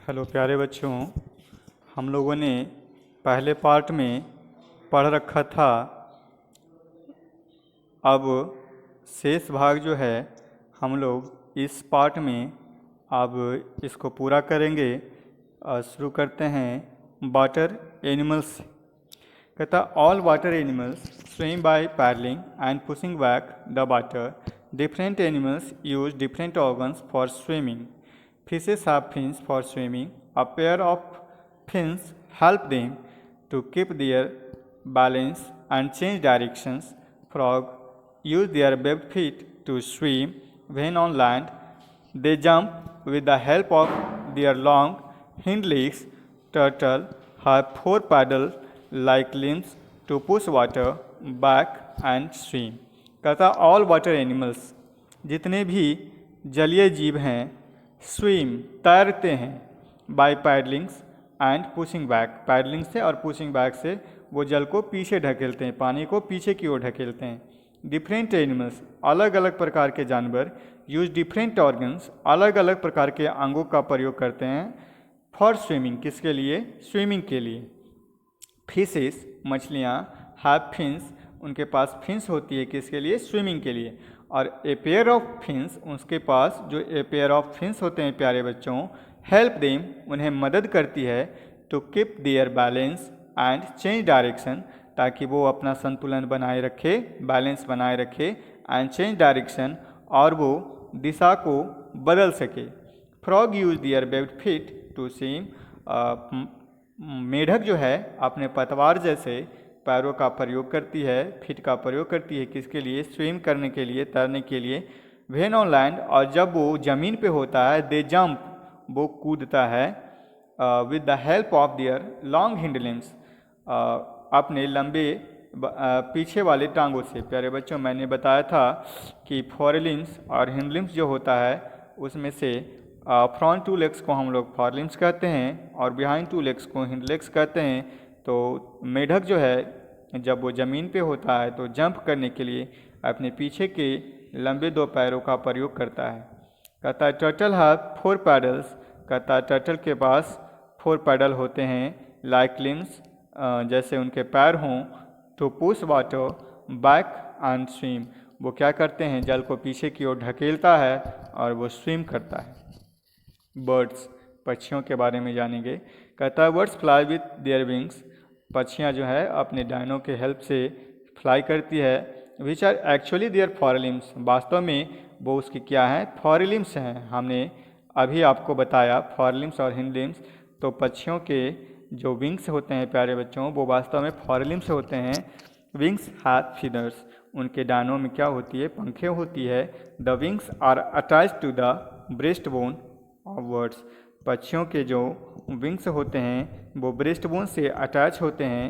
Hello प्यारे बच्चों, हम लोगों ने पहले पार्ट में पढ़ रखा था। अब शेष भाग जो है हम लोग इस पार्ट में अब इसको पूरा करेंगे। शुरू करते हैं वाटर एनिमल्स। कहता all water animals swim by paddling and pushing back the water. Different animals use different organs for swimming. Fishes have fins for swimming. A pair of fins help them to keep their balance and change directions. Frogs use their webbed feet to swim. When on land, they jump with the help of their long hind legs. Turtle have four paddle-like limbs to push water back and swim. कहता all water animals, जितने भी जलीय जीव हैं swim तैरते हैं by paddlings and pushing back. Paddling से और पुशिंग बैक से वो जल को पीछे ढकेलते हैं, पानी को पीछे की ओर ढकेलते हैं। डिफरेंट एनिमल्स अलग अलग प्रकार के जानवर यूज डिफरेंट ऑर्गन्स अलग अलग प्रकार के अंगों का प्रयोग करते हैं फॉर स्विमिंग, किसके लिए? स्विमिंग के लिए। फिशेस मछलियाँ हैव फिन्स, उनके पास फिन्स होती है, किसके लिए? स्विमिंग के लिए। और ए पेयर ऑफ फिन्स, उसके पास जो ए पेयर ऑफ फिन्स होते हैं प्यारे बच्चों, हेल्प देम, उन्हें मदद करती है to keep their balance and change direction, ताकि वो अपना संतुलन बनाए रखे, बैलेंस बनाए रखे, एंड चेंज डायरेक्शन, और वो दिशा को बदल सके। Frog use their webbed feet to swim. मेढक जो है अपने पतवार जैसे पैरों का प्रयोग करती है, फिट का प्रयोग करती है, किसके लिए? स्विम करने के लिए, तैरने के लिए। व्हेन ऑन लैंड, और जब वो ज़मीन पे होता है, दे जंप, वो कूदता है, with the help of their long hind limbs, अपने लंबे पीछे वाले टांगों से। प्यारे बच्चों, मैंने बताया था कि फोरलिम्स और हिंड लिम्स जो होता है उसमें से फ्रंट टू लेग्स को हम लोग फोरलिम्स कहते हैं और बिहाइंड टू लेग्स को हिंड लेग्स कहते हैं। तो मेढक जो है जब वो ज़मीन पे होता है तो जंप करने के लिए अपने पीछे के लंबे दो पैरों का प्रयोग करता है। कहता है टर्टल हैव फोर पैडल्स। कहता है टर्टल के पास फोर पैडल होते हैं, लाइक लिम्स, जैसे उनके पैर हों, to push water back and swim, वो क्या करते हैं? जल को पीछे की ओर ढकेलता है और वो स्विम करता है। बर्ड्स, पक्षियों के बारे में जानेंगे। कहता है birds fly with their wings. पक्षियाँ जो है अपने डाइनों के हेल्प से फ्लाई करती है। Which are actually there forelimbs, वास्तव में वो उसकी क्या है? फोरलिम्स हैं। हमने अभी आपको बताया फोरलिम्स और हिंड लिम्स। तो पक्षियों के जो विंग्स होते हैं प्यारे बच्चों, वो वास्तव में फोरलिम्स होते हैं। विंग्स हैव फीदर्स, उनके डाइनों में क्या होती है? पंखें होती है। The wings are attached to the breast bone of birds. पक्षियों के जो विंग्स होते हैं वो ब्रेस्ट बोन से अटैच होते हैं।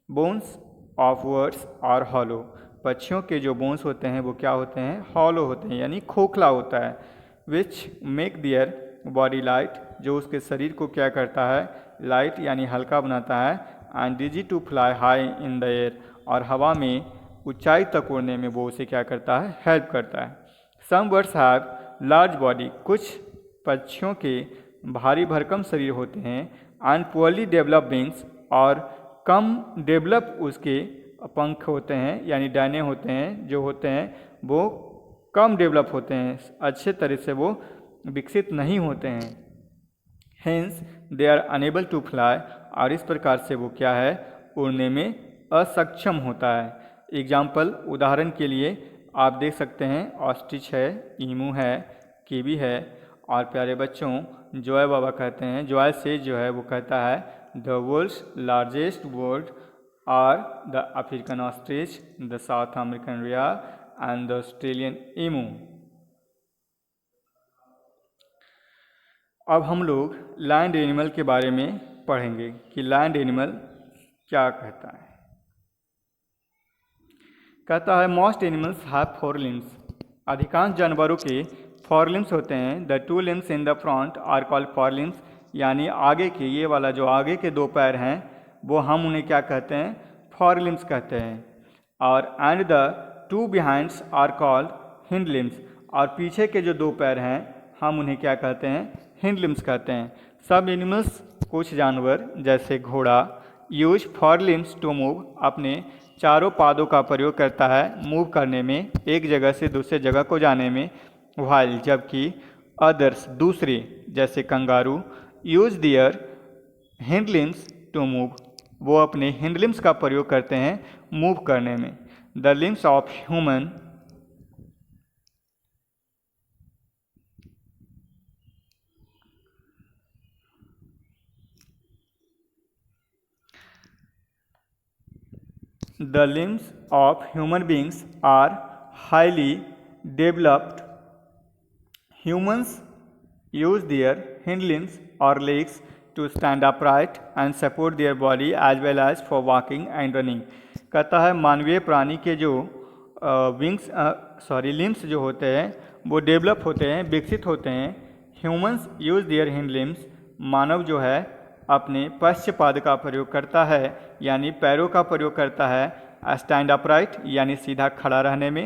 Bones of birds are hollow, पक्षियों के जो बोन्स होते हैं वो क्या होते हैं? हॉलो होते हैं, यानी खोखला होता है। Which make their body light, जो उसके शरीर को क्या करता है? लाइट यानी हल्का बनाता है। And easy to fly high in the air, और हवा में ऊंचाई तक उड़ने में वो उसे क्या करता है? हेल्प करता है। Some birds have large body, कुछ पक्षियों के भारी भरकम शरीर होते हैं। एंड पुअरली डेवलप विंग्स, और कम डेवलप उसके पंख होते हैं, यानी डाने होते हैं जो होते हैं वो कम डेवलप होते हैं, अच्छे तरह से वो विकसित नहीं होते हैं। Hence they are unable to fly, और इस प्रकार से वो क्या है? उड़ने में असक्षम होता है। एग्जाम्पल, उदाहरण के लिए आप देख सकते हैं ऑस्ट्रिच है, ईमू है, कीवी है। और प्यारे बच्चों, जॉय बाबा कहते हैं, जॉय से जो है वो कहता है the world's largest bird are the African ostrich, the South American rhea and the Australian emu. अब हम लोग लैंड एनिमल के बारे में पढ़ेंगे कि लैंड एनिमल क्या कहता है। कहता है most animals have four limbs, अधिकांश जानवरों के फोर लिम्स होते हैं। The two limbs in the front are called fore limbs, यानी आगे के, ये वाला जो आगे के दो पैर हैं वो हम उन्हें क्या कहते हैं? फोर लिम्स कहते हैं। और and the two behinds are called hind limbs, और पीछे के जो दो पैर हैं हम उन्हें क्या कहते हैं? हिंड लिम्स कहते हैं। सब एनिमल्स, कुछ जानवर जैसे घोड़ा, use four limbs to move, अपने चारों पादों का प्रयोग करता है मूव करने में, एक जगह से दूसरे जगह को जाने में। व्हाइल, जबकि अदर्स, दूसरे जैसे kangaroo, use their hind limbs to move, वो अपने हिंड लिम्स का प्रयोग करते हैं मूव करने में। The limbs of human The limbs of human beings are highly developed. Humans use their hind limbs or legs to stand upright and support their body as well as for walking and running. कहता है मानवीय प्राणी के जो limbs जो होते हैं वो डेवलप होते हैं, विकसित होते हैं। Humans use their hind limbs, मानव जो है अपने पश्चपाद का प्रयोग करता है यानी पैरों का प्रयोग करता है स्टैंड अपराइट यानी सीधा खड़ा रहने में,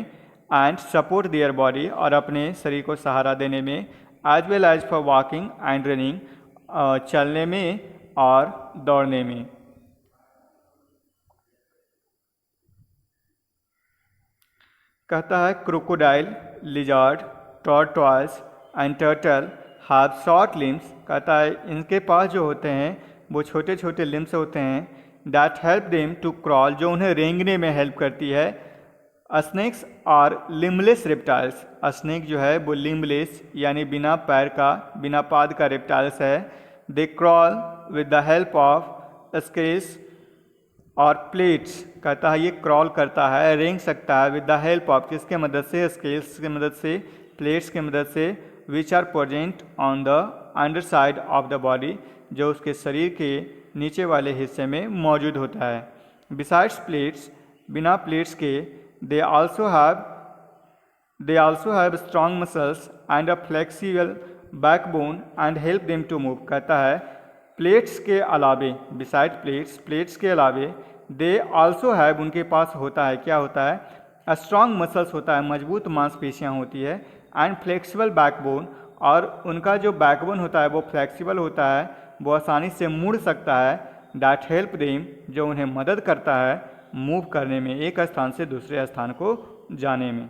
एंड सपोर्ट देयर बॉडी, और अपने शरीर को सहारा देने में, as well as for walking and running, चलने में और दौड़ने में। कहता है crocodile, lizard, tortoise and turtle have short limbs, कहता है इनके पास जो होते हैं वो छोटे छोटे लिम्स होते हैं, that help them to crawl, जो उन्हें रेंगने में हेल्प करती है। Snakes are limbless reptiles, snake जो है वो लिम्बलेस यानी बिना पैर का, बिना पाद का रेप्टाइल्स है। They crawl with the help of scales और प्लेट्स, कहता है ये क्रॉल करता है, रेंग सकता है विद द हेल्प ऑफ, किसके मदद से, स्केल्स की मदद से, प्लेट्स की मदद से, which are present on the underside of the body, जो उसके शरीर के नीचे वाले हिस्से में मौजूद होता है। बिसाइड्स प्लेट्स, बिना प्लेट्स के, they also have strong muscles and a flexible backbone and help them to move, कहता है प्लेट्स के अलावे, बिसाइड प्लेट्स, प्लेट्स के अलावे, दे आल्सो हैव, उनके पास होता है, क्या होता है, स्ट्रॉन्ग मसल्स होता है, मजबूत मांसपेशियाँ होती है, एंड फ्लेक्सिबल बैकबोन, और उनका जो बैकबोन होता है वो फ्लेक्सिबल होता है, वो आसानी से मुड़ सकता है, डैट हेल्प देम, जो उन्हें मदद करता है मूव करने में, एक स्थान से दूसरे स्थान को जाने में।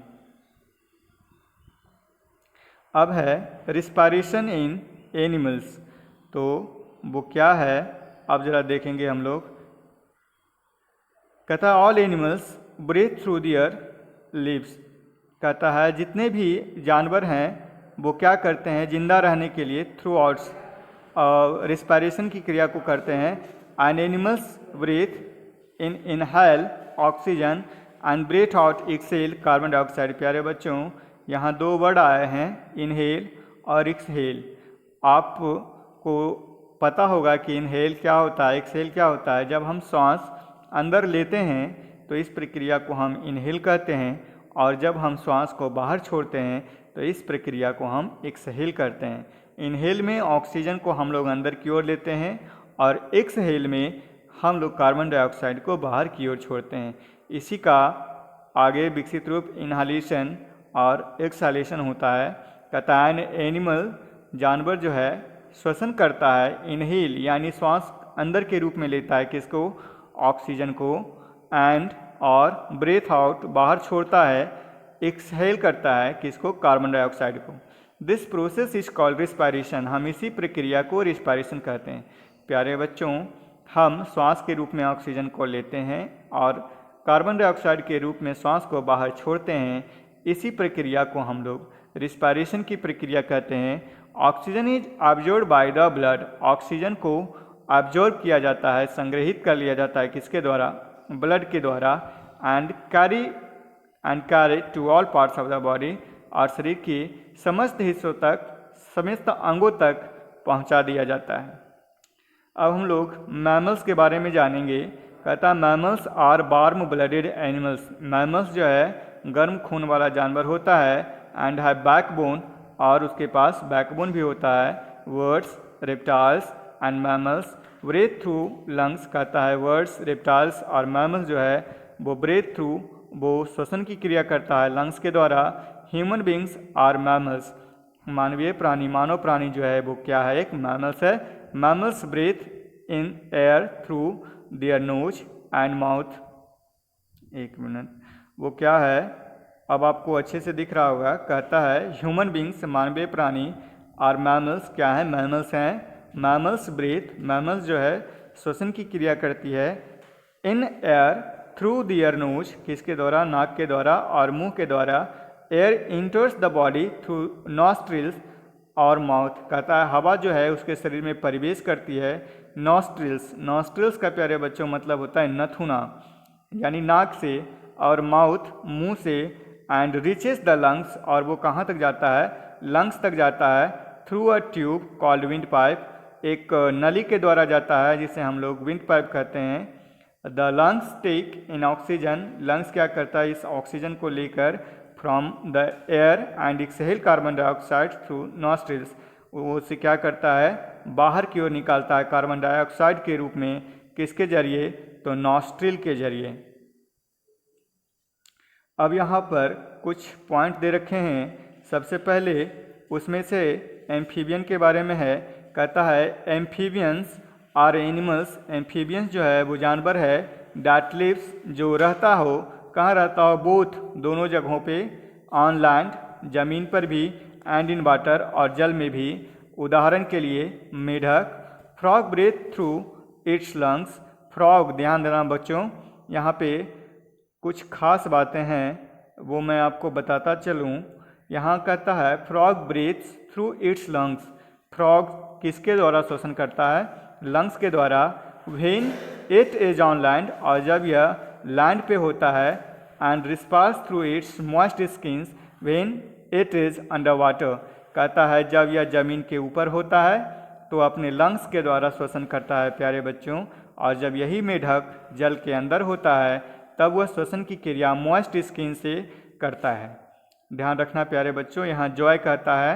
अब है रिस्पायरेशन इन एनिमल्स, तो वो क्या है अब जरा देखेंगे हम लोग। कहता है all animals breathe through their lips, कहता है जितने भी जानवर हैं वो क्या करते हैं जिंदा रहने के लिए थ्रू आउट्स रिस्पायरेशन की क्रिया को करते हैं। And animals breathe in inhale oxygen and breathe out exhale carbon dioxide. प्यारे बच्चों, यहाँ दो वर्ड आए हैं, इनहेल और एक्सहेल। आपको पता होगा कि इनहेल क्या होता है, एक्सहेल क्या होता है। जब हम सांस अंदर लेते हैं तो इस प्रक्रिया को हम इनहेल कहते हैं, और जब हम सांस को बाहर छोड़ते हैं तो इस प्रक्रिया को हम एक्सहेल करते हैं। इनहेल में ऑक्सीजन को हम लोग अंदर की ओर लेते हैं और एक्सहेल में हम लोग कार्बन डाइऑक्साइड को बाहर की ओर छोड़ते हैं। इसी का आगे विकसित रूप इनहालेशन और एक्सहालेशन होता है। कहता है एनिमल, जानवर जो है श्वसन करता है, इनहेल यानी श्वास अंदर के रूप में लेता है किसको, ऑक्सीजन को, एंड और ब्रेथ आउट बाहर छोड़ता है, एक्सहेल करता है किसको, कार्बन डाइऑक्साइड को। This process is called respiration, हम इसी प्रक्रिया को रिस्पायरेशन कहते हैं। प्यारे बच्चों, हम श्वास के रूप में ऑक्सीजन को लेते हैं और कार्बन डाइऑक्साइड के रूप में श्वास को बाहर छोड़ते हैं। इसी प्रक्रिया को हम लोग रिस्पायरेशन की प्रक्रिया कहते हैं। Oxygen is observed by the blood, oxygen को ऑब्जर्व किया जाता है, संग्रहित कर लिया जाता है किसके द्वारा, ब्लड के द्वारा, and carry to all parts of the body, और शरीर के समस्त हिस्सों तक, समस्त अंगों तक पहुंचा दिया जाता है। अब हम लोग मैमल्स के बारे में जानेंगे। कहता है mammals are warm blooded animals, mammals जो है गर्म खून वाला जानवर होता है, एंड हैव बैकबोन, और उसके पास बैकबोन भी होता है। Birds, reptiles and mammals breathe through lungs, कहता है वर्ड्स, रेप्टाइल्स और मैमल्स जो है वो ब्रेथ थ्रू, वो श्वसन की क्रिया करता है लंग्स के द्वारा। ह्यूमन बींग्स आर मैमल्स, मानवीय प्राणी, मानव प्राणी जो है वो क्या है, एक मैमल्स है, mammals breathe in air through their nose and mouth. एक मिनट, वो क्या है, अब आपको अच्छे से दिख रहा होगा। कहता है ह्यूमन बींग्स, मानवीय प्राणी, और मैमल्स क्या है, मैमल्स हैं। मैमल्स ब्रीथ, मैमल्स जो है श्वसन की क्रिया करती है। In air through their nose, किसके द्वारा, नाक के द्वारा और मुंह के द्वारा। Air enters the body through nostrils और माउथ। कहता है हवा जो है उसके शरीर में प्रवेश करती है नॉस्ट्रिल्स। नॉस्ट्रिल्स का प्यारे बच्चों मतलब होता है नथुना, यानी नाक से, और माउथ मुंह से। एंड रिचेस द लंग्स, और वो कहाँ तक जाता है, लंग्स तक जाता है। Through a tube called wind pipe, एक नली के द्वारा जाता है जिसे हम लोग विंड पाइप कहते हैं। The lungs take in oxygen, lungs क्या करता है, इस ऑक्सीजन को लेकर from the air and exhale carbon dioxide through nostrils, वो उसे क्या करता है, बाहर की ओर निकालता है कार्बन डाइऑक्साइड के रूप में। किसके जरिए, तो नॉस्ट्रिल के जरिए। अब यहाँ पर कुछ पॉइंट दे रखे हैं। सबसे पहले उसमें से एम्फीबियन के बारे में है। कहता है एम्फीबियंस आर एनिमल्स, एम्फीबियंस जो है वो जानवर है। दैट लिव्स, जो रहता हो, कहाँ रहता हो, बोथ, दोनों जगहों पे। ऑन लैंड, जमीन पर भी। एंड इन वाटर, और जल में भी। उदाहरण के लिए मेढक। Frog breathe through its lungs, frog, ध्यान देना बच्चों, यहाँ पे कुछ खास बातें हैं वो मैं आपको बताता चलूँ। यहाँ कहता है frog breathes through its lungs, frog किसके द्वारा श्वसन करता है, लंग्स के द्वारा। When it is on land, और जब यह लैंड पे होता है। And respires through its moist skins when it is under water, कहता है जब यह जमीन के ऊपर होता है तो अपने लंग्स के द्वारा श्वसन करता है प्यारे बच्चों। और जब यही मेढक जल के अंदर होता है तब वह श्वसन की क्रिया मॉइस्ट स्किन से करता है। ध्यान रखना प्यारे बच्चों। यहाँ जॉय कहता है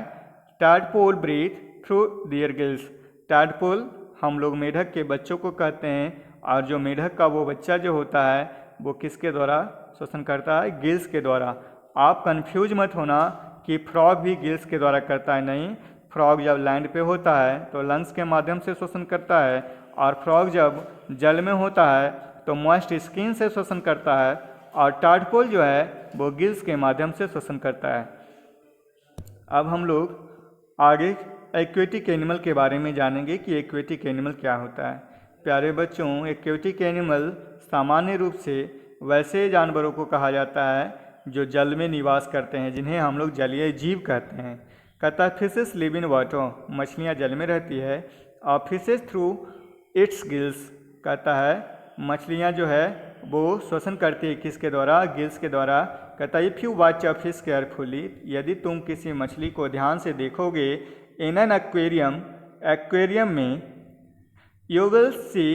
tadpole breathe through their gills, tadpole हम लोग मेढक के बच्चों को कहते हैं, और जो मेढक का वो बच्चा जो होता है वो किसके द्वारा श्वसन करता है, गिल्स के द्वारा। आप कंफ्यूज मत होना कि फ्रॉग भी गिल्स के द्वारा करता है, नहीं। फ्रॉग जब लैंड पे होता है तो लंग्स के माध्यम से श्वसन करता है, और फ्रॉग जब जल में होता है तो मॉइस्ट स्किन से श्वसन करता है, और टैडपोल जो है वो गिल्स के माध्यम से श्वसन करता है। अब हम लोग आगे एक्वेटिक एनिमल के बारे में जानेंगे कि एक्वेटिक एनिमल क्या होता है। प्यारे बच्चों, एक्वेटिक एनिमल सामान्य रूप से वैसे जानवरों को कहा जाता है जो जल में निवास करते हैं, जिन्हें हम लोग जलीय जीव कहते हैं। कहता है फिशेस लिव इन वाटर, मछलियाँ जल में रहती है। और फिशेस थ्रू इट्स गिल्स, कहता है मछलियाँ जो है वो श्वसन करती है किसके द्वारा, गिल्स के द्वारा। कहता है if you watch a fish carefully, यदि तुम किसी मछली को ध्यान से देखोगे, इन एन एक्वेरियम, एक्वेरियम में, you will see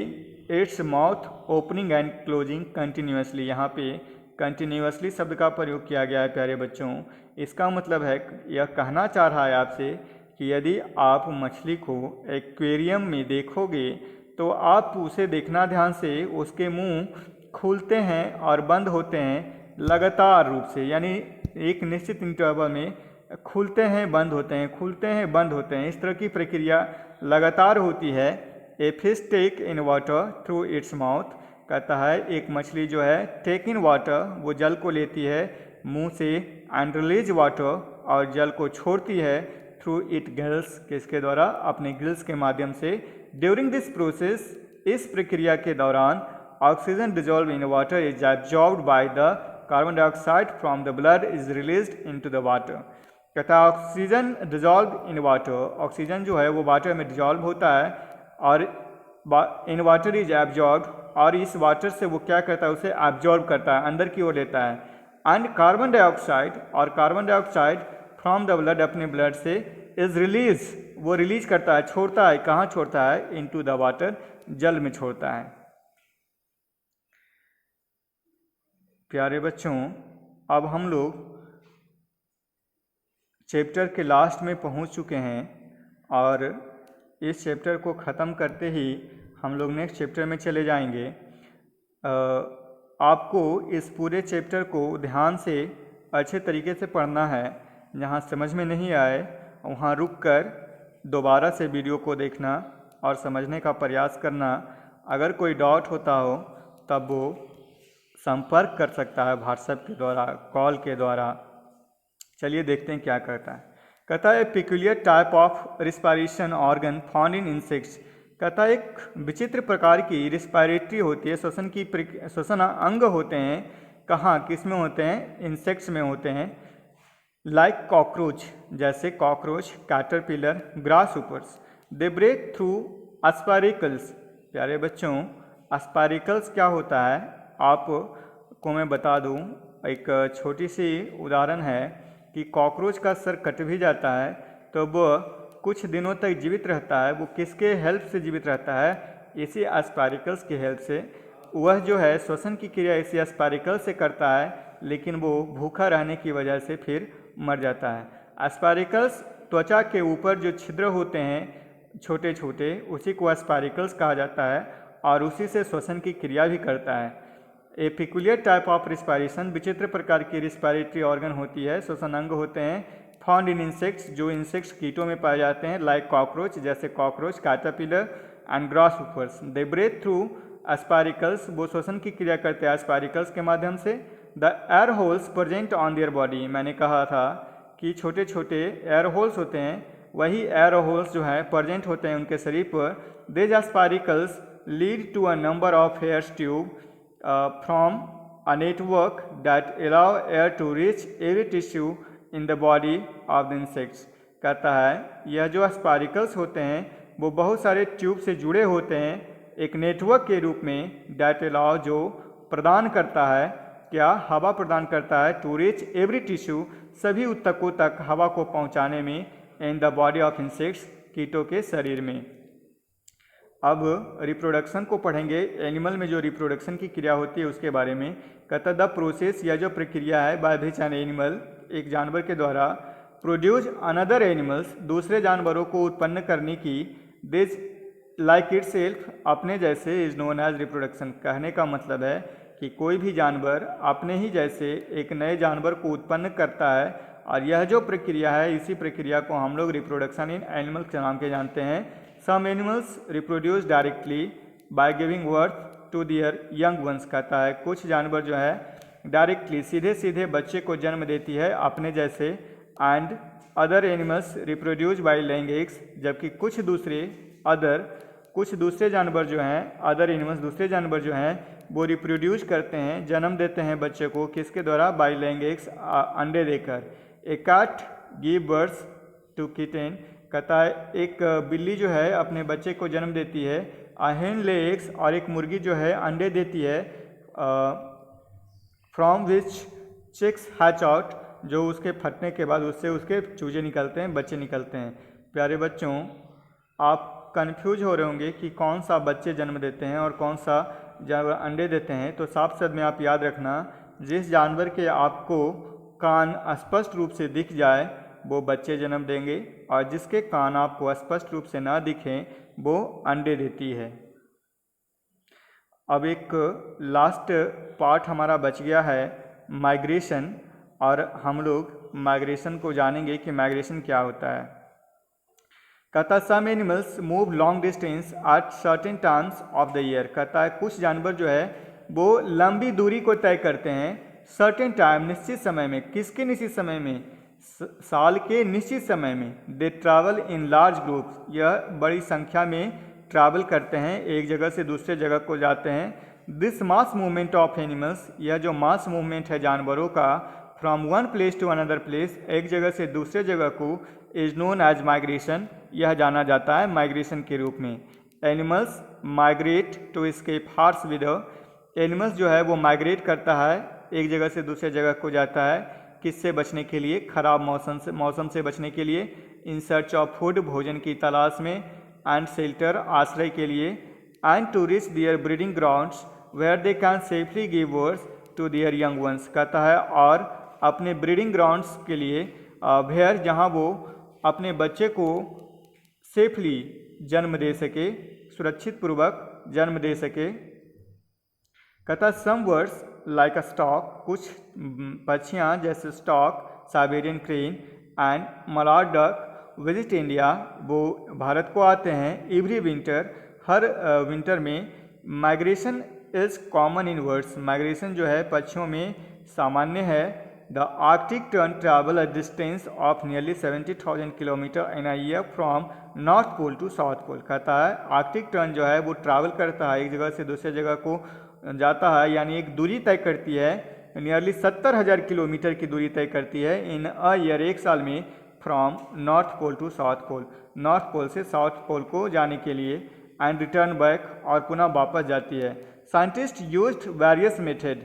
its mouth opening and closing continuously. यहाँ पे कंटिन्यूसली शब्द का प्रयोग किया गया है प्यारे बच्चों। इसका मतलब है, यह कहना चाह रहा है आपसे कि यदि आप मछली को एक्वेरियम में देखोगे तो आप उसे देखना ध्यान से, उसके मुंह खुलते हैं और बंद होते हैं लगातार रूप से, यानी एक निश्चित इंटरवल में खुलते हैं बंद होते हैं, खुलते हैं बंद होते हैं, इस तरह की प्रक्रिया लगातार होती है। A fish take in water through its mouth, कहता है एक मछली जो है टेक इन वाटर, वो जल को लेती है मुंह से, एंड रिलीज वाटर, और जल को छोड़ती है थ्रू इट गिल्स, किसके द्वारा, अपने गिल्स के माध्यम से। ड्यूरिंग दिस प्रोसेस, इस प्रक्रिया के दौरान, oxygen dissolve in water is absorbed by the carbon dioxide from the blood is released into the water. कहता है oxygen dissolve in water, oxygen जो है वो वाटर में डिजॉल्व होता है, और इन वाटर इज एब्जॉर्ब्ड, और इस वाटर से वो क्या करता है, उसे एब्जॉर्ब करता है, अंदर की ओर लेता है। एंड कार्बन डाइऑक्साइड, और carbon dioxide from the blood, अपने ब्लड से, इज रिलीज, वो रिलीज करता है, छोड़ता है, कहाँ छोड़ता है, इनटू द वाटर, जल में छोड़ता है। प्यारे बच्चों, अब हम लोग चैप्टर के लास्ट में पहुंच चुके हैं, और इस चैप्टर को ख़त्म करते ही हम लोग नेक्स्ट चैप्टर में चले जाएंगे। आपको इस पूरे चैप्टर को ध्यान से अच्छे तरीके से पढ़ना है। जहाँ समझ में नहीं आए वहाँ रुक कर दोबारा से वीडियो को देखना, और समझने का प्रयास करना। अगर कोई डाउट होता हो तब वो संपर्क कर सकता है व्हाट्सएप के द्वारा, कॉल के द्वारा। चलिए देखते हैं क्या कहता है। कहता है peculiar type of respiration organ found in insects. कहता है एक विचित्र प्रकार की रिस्पायरेटरी होती है, श्वसन अंग होते हैं। कहाँ, किस में होते हैं? इंसेक्ट्स में होते हैं। लाइक कॉकरोच, जैसे cockroach, caterpillar, ग्रासहॉपर्स। They breathe through एस्पारिकल्स। प्यारे बच्चों, एस्पारिकल्स क्या होता है आपको मैं बता दूं। एक छोटी सी उदाहरण है कि कॉकरोच का सर कट भी जाता है तो वह कुछ दिनों तक जीवित रहता है। वो किसके हेल्प से जीवित रहता है? इसी एस्पारिकल्स की हेल्प से। वह जो है श्वसन की क्रिया इसी एस्पारिकल्स से करता है, लेकिन वो भूखा रहने की वजह से फिर मर जाता है। एस्पारिकल्स त्वचा के ऊपर जो छिद्र होते हैं छोटे छोटे, उसी को एस्पारिकल्स कहा जाता है और उसी से श्वसन की क्रिया भी करता है। ए पिक्यूलियर टाइप ऑफ रिस्पायरेशन, विचित्र प्रकार की रिस्पायरेटरी ऑर्गन होती है, श्वसन अंग होते हैं। फाउंड इन इंसेक्ट्स, जो इंसेक्ट्स कीटों में पाए जाते हैं। लाइक कॉकरोच, जैसे cockroach, caterpillar and grasshoppers. They breathe through spiracles, वो श्वसन की क्रिया करते हैं एस्पारिकल्स के माध्यम से। The air holes present on their body, मैंने कहा था कि छोटे छोटे एयर होल्स होते हैं, वही एयर होल्स जो है प्रेजेंट होते हैं उनके शरीर पर। These spiracles lead to a number of hair tube from a network that allow air to reach every tissue in the body of the insects। कहता है यह जो एस्पारिकल्स होते हैं वो बहुत सारे ट्यूब से जुड़े होते हैं एक नेटवर्क के रूप में। that allow, जो प्रदान करता है, क्या? हवा प्रदान करता है। to reach every tissue, सभी ऊतकों तक हवा को पहुंचाने में। in the body of insects, कीटों के शरीर में। अब रिप्रोडक्शन को पढ़ेंगे। एनिमल में जो रिप्रोडक्शन की क्रिया होती है उसके बारे में। कहता द प्रोसेस, यह जो प्रक्रिया है बाय विच एन एनिमल, एक जानवर के द्वारा, प्रोड्यूस अनदर एनिमल्स, दूसरे जानवरों को उत्पन्न करने की, दिस लाइक इट सेल्फ, अपने जैसे, इज नोन एज रिप्रोडक्शन। कहने का मतलब है कि कोई भी जानवर अपने ही जैसे एक नए जानवर को उत्पन्न करता है और यह जो प्रक्रिया है इसी प्रक्रिया को हम लोग रिप्रोडक्शन इन एनिमल्स के नाम के जानते हैं। Some animals reproduce directly by giving birth to their young ones। कहता है कुछ जानवर जो है डायरेक्टली, सीधे सीधे बच्चे को जन्म देती है अपने जैसे। And other animals reproduce by laying eggs, जबकि कुछ दूसरे जानवर जो हैं, अदर एनिमल्स दूसरे जानवर जो हैं, वो रिप्रोड्यूस करते हैं, जन्म देते हैं बच्चे को, किसके द्वारा? बाय लेइंग एग्स, अंडे देकर। A cat give birth to kitten. कहता है एक बिल्ली जो है अपने बच्चे को जन्म देती है। अ हेन ले एग्स, और एक मुर्गी जो है अंडे देती है। From which chicks hatch out, जो उसके फटने के बाद उससे उसके चूजे निकलते हैं, बच्चे निकलते हैं। प्यारे बच्चों, आप कंफ्यूज हो रहे होंगे कि कौन सा बच्चे जन्म देते हैं और कौन सा जानवर अंडे देते हैं। तो साफ शब्द में आप याद रखना, जिस जानवर के आपको कान स्पष्ट रूप से दिख जाए वो बच्चे जन्म देंगे, और जिसके कान आपको स्पष्ट रूप से ना दिखें वो अंडे देती है। अब एक लास्ट पार्ट हमारा बच गया है, माइग्रेशन, और हम लोग माइग्रेशन को जानेंगे कि माइग्रेशन क्या होता है। कहता some animals move long distance at certain times of the year. कहता है कुछ जानवर जो है वो लंबी दूरी को तय करते हैं सर्टेन टाइम, निश्चित समय में। किसके निश्चित समय में? साल के निश्चित समय में। दे ट्रैवल इन लार्ज ग्रुप्स, यह बड़ी संख्या में ट्रैवल करते हैं, एक जगह से दूसरे जगह को जाते हैं। This mass movement of animals, यह जो मास मूवमेंट है जानवरों का, from one place to another place, एक जगह से दूसरे जगह को, इज नोन एज माइग्रेशन, यह जाना जाता है माइग्रेशन के रूप में। Animals migrate to escape harsh weather. Animals जो है वो माइग्रेट करता है, एक जगह से दूसरे जगह को जाता है, किससे बचने के लिए? खराब मौसम से बचने के लिए। इन सर्च ऑफ फूड, भोजन की तलाश में। एंड शेल्टर, आश्रय के लिए। And to reach their breeding grounds where they can safely give birth to their young ones. कहता है और अपने ब्रीडिंग ग्राउंड्स के लिए, वेयर, जहाँ वो अपने बच्चे को सेफली जन्म दे सके, सुरक्षित पूर्वक जन्म दे सके। कहता some birds like a stork, कुछ पक्षियाँ जैसे stork, Siberian crane and mallard duck, visit India, वो भारत को आते हैं एवरी विंटर, हर विंटर में। Migration is common in birds, migration जो है पक्षियों में सामान्य है। The Arctic tern travel a distance of nearly 70,000 kilometre in a year from North Pole to South Pole. कहता है आर्कटिक टर्न जो है वो ट्रैवल करता है, एक जगह से दूसरी जगह को जाता है, यानी एक दूरी तय करती है, नियरली 70,000 किलोमीटर की दूरी तय करती है इन अ ईयर, एक साल में, from North Pole to South Pole, North Pole से साउथ पोल को जाने के लिए, एंड रिटर्न बैक, और पुनः वापस जाती है। Scientist used various method,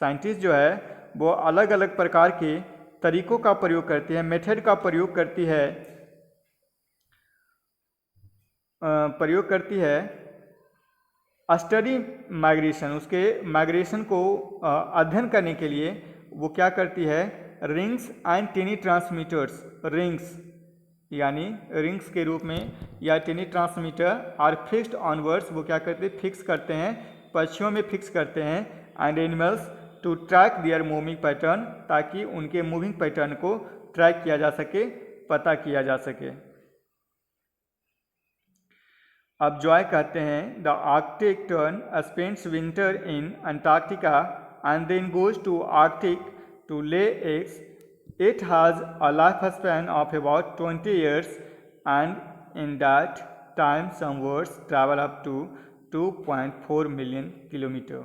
scientist जो है वो अलग अलग प्रकार के तरीकों का प्रयोग करती है, मेथड का प्रयोग करती है स्टडी माइग्रेशन, उसके माइग्रेशन को अध्ययन करने के लिए वो क्या करती है, rings and tiny transmitters, rings यानी रिंग्स के रूप में या tiny transmitter are fixed onwards, वो क्या करते हैं, फिक्स करते हैं, पक्षियों में फिक्स करते हैं, and animals to track their moving pattern, ताकि उनके मूविंग पैटर्न को ट्रैक किया जा सके, पता किया जा सके। अब जॉय कहते हैं the Arctic tern spends winter in Antarctica and then goes to Arctic to lay eggs. It has a lifespan of about 20 years, and in that time some birds travel up to 2.4 million kilometers.